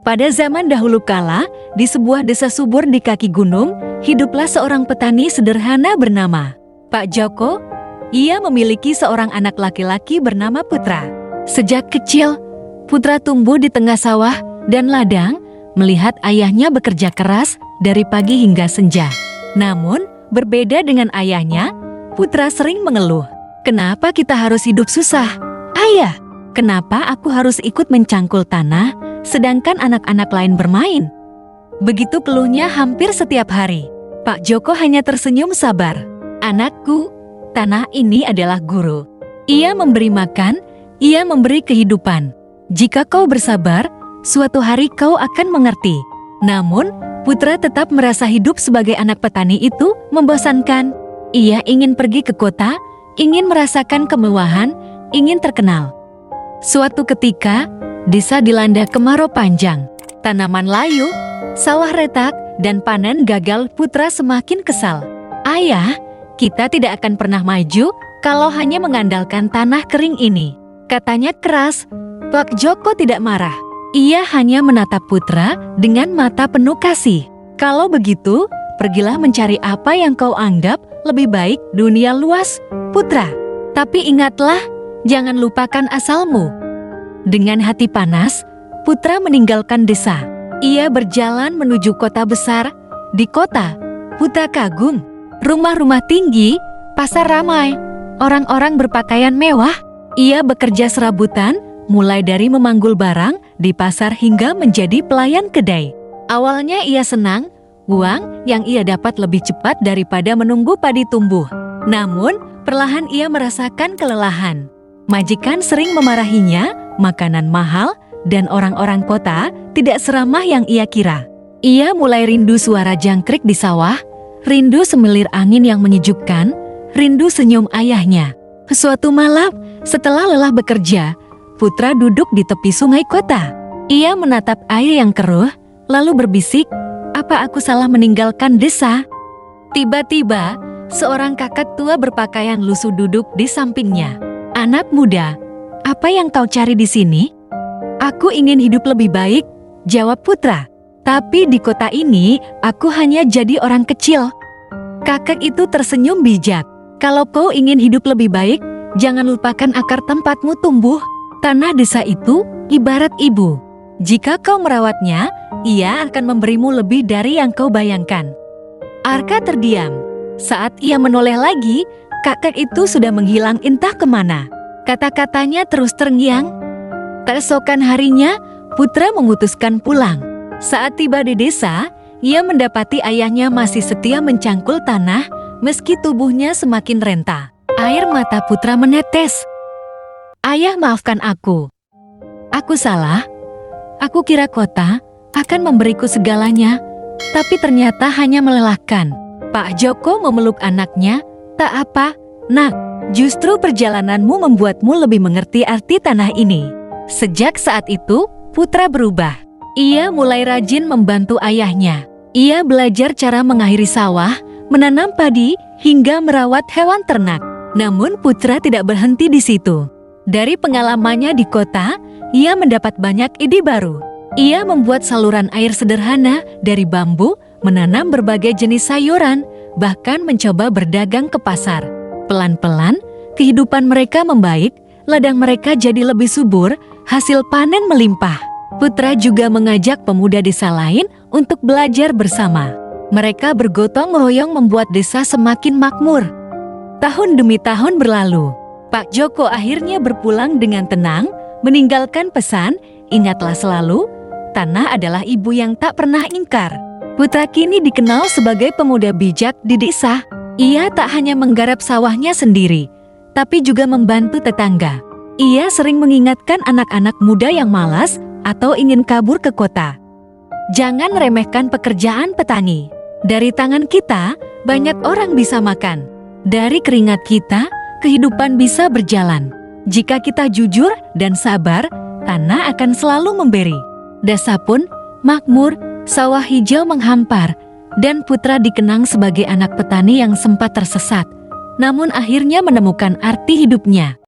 Pada zaman dahulu kala, di sebuah desa subur di kaki gunung, hiduplah seorang petani sederhana bernama Pak Joko. Ia memiliki seorang anak laki-laki bernama Putra. Sejak kecil, Putra tumbuh di tengah sawah dan ladang, melihat ayahnya bekerja keras dari pagi hingga senja. Namun, berbeda dengan ayahnya, Putra sering mengeluh. "Kenapa kita harus hidup susah? Ayah, kenapa aku harus ikut mencangkul tanah, sedangkan anak-anak lain bermain?" Begitu keluhnya hampir setiap hari. Pak Joko hanya tersenyum sabar. "Anakku, tanah ini adalah guru. Ia memberi makan, ia memberi kehidupan. Jika kau bersabar, suatu hari kau akan mengerti." Namun, Putra tetap merasa hidup sebagai anak petani itu membosankan. Ia ingin pergi ke kota, ingin merasakan kemewahan, ingin terkenal. Suatu ketika, desa dilanda kemarau panjang. Tanaman layu, sawah retak, dan panen gagal. Putra semakin kesal. "Ayah, kita tidak akan pernah maju kalau hanya mengandalkan tanah kering ini," katanya keras. Pak Joko tidak marah. Ia hanya menatap Putra dengan mata penuh kasih. "Kalau begitu, pergilah mencari apa yang kau anggap lebih baik. Dunia luas, Putra. Tapi ingatlah, jangan lupakan asalmu." Dengan hati panas, Putra meninggalkan desa. Ia berjalan menuju kota besar. Di kota, Putra kagum. Rumah-rumah tinggi, pasar ramai, orang-orang berpakaian mewah. Ia bekerja serabutan, mulai dari memanggul barang di pasar hingga menjadi pelayan kedai. Awalnya ia senang, uang yang ia dapat lebih cepat daripada menunggu padi tumbuh. Namun, perlahan ia merasakan kelelahan. Majikan sering memarahinya, makanan mahal, dan orang-orang kota tidak seramah yang ia kira. Ia mulai rindu suara jangkrik di sawah, rindu semilir angin yang menyejukkan, rindu senyum ayahnya. Suatu malam, setelah lelah bekerja, Putra duduk di tepi sungai kota. Ia menatap air yang keruh, lalu berbisik, "Apa aku salah meninggalkan desa?" Tiba-tiba, seorang kakek tua berpakaian lusuh duduk di sampingnya. "Anak muda, apa yang kau cari di sini?" "Aku ingin hidup lebih baik," jawab Putra. "Tapi di kota ini, aku hanya jadi orang kecil." Kakek itu tersenyum bijak. "Kalau kau ingin hidup lebih baik, jangan lupakan akar tempatmu tumbuh. Tanah desa itu ibarat ibu. Jika kau merawatnya, ia akan memberimu lebih dari yang kau bayangkan." Arka terdiam. Saat ia menoleh lagi, kakek itu sudah menghilang entah kemana. Kata-katanya terus terngiang. Keesokan harinya, Putra memutuskan pulang. Saat tiba di desa, ia mendapati ayahnya masih setia mencangkul tanah, meski tubuhnya semakin renta. Air mata Putra menetes. "Ayah, maafkan aku. Aku salah. Aku kira kota akan memberiku segalanya, tapi ternyata hanya melelahkan." Pak Joko memeluk anaknya. "Tak apa, Nak. Justru perjalananmu membuatmu lebih mengerti arti tanah ini." Sejak saat itu, Putra berubah. Ia mulai rajin membantu ayahnya. Ia belajar cara mengairi sawah, menanam padi, hingga merawat hewan ternak. Namun Putra tidak berhenti di situ. Dari pengalamannya di kota, ia mendapat banyak ide baru. Ia membuat saluran air sederhana dari bambu, menanam berbagai jenis sayuran, bahkan mencoba berdagang ke pasar. Pelan-pelan, kehidupan mereka membaik, ladang mereka jadi lebih subur, hasil panen melimpah. Putra juga mengajak pemuda desa lain untuk belajar bersama. Mereka bergotong royong membuat desa semakin makmur. Tahun demi tahun berlalu. Pak Joko akhirnya berpulang dengan tenang, meninggalkan pesan, "Ingatlah selalu, tanah adalah ibu yang tak pernah ingkar." Putra kini dikenal sebagai pemuda bijak di desa. Ia tak hanya menggarap sawahnya sendiri, tapi juga membantu tetangga. Ia sering mengingatkan anak-anak muda yang malas atau ingin kabur ke kota. "Jangan remehkan pekerjaan petani. Dari tangan kita, banyak orang bisa makan. Dari keringat kita, kehidupan bisa berjalan. Jika kita jujur dan sabar, tanah akan selalu memberi." Desa pun makmur, sawah hijau menghampar, dan Putra dikenang sebagai anak petani yang sempat tersesat, namun akhirnya menemukan arti hidupnya.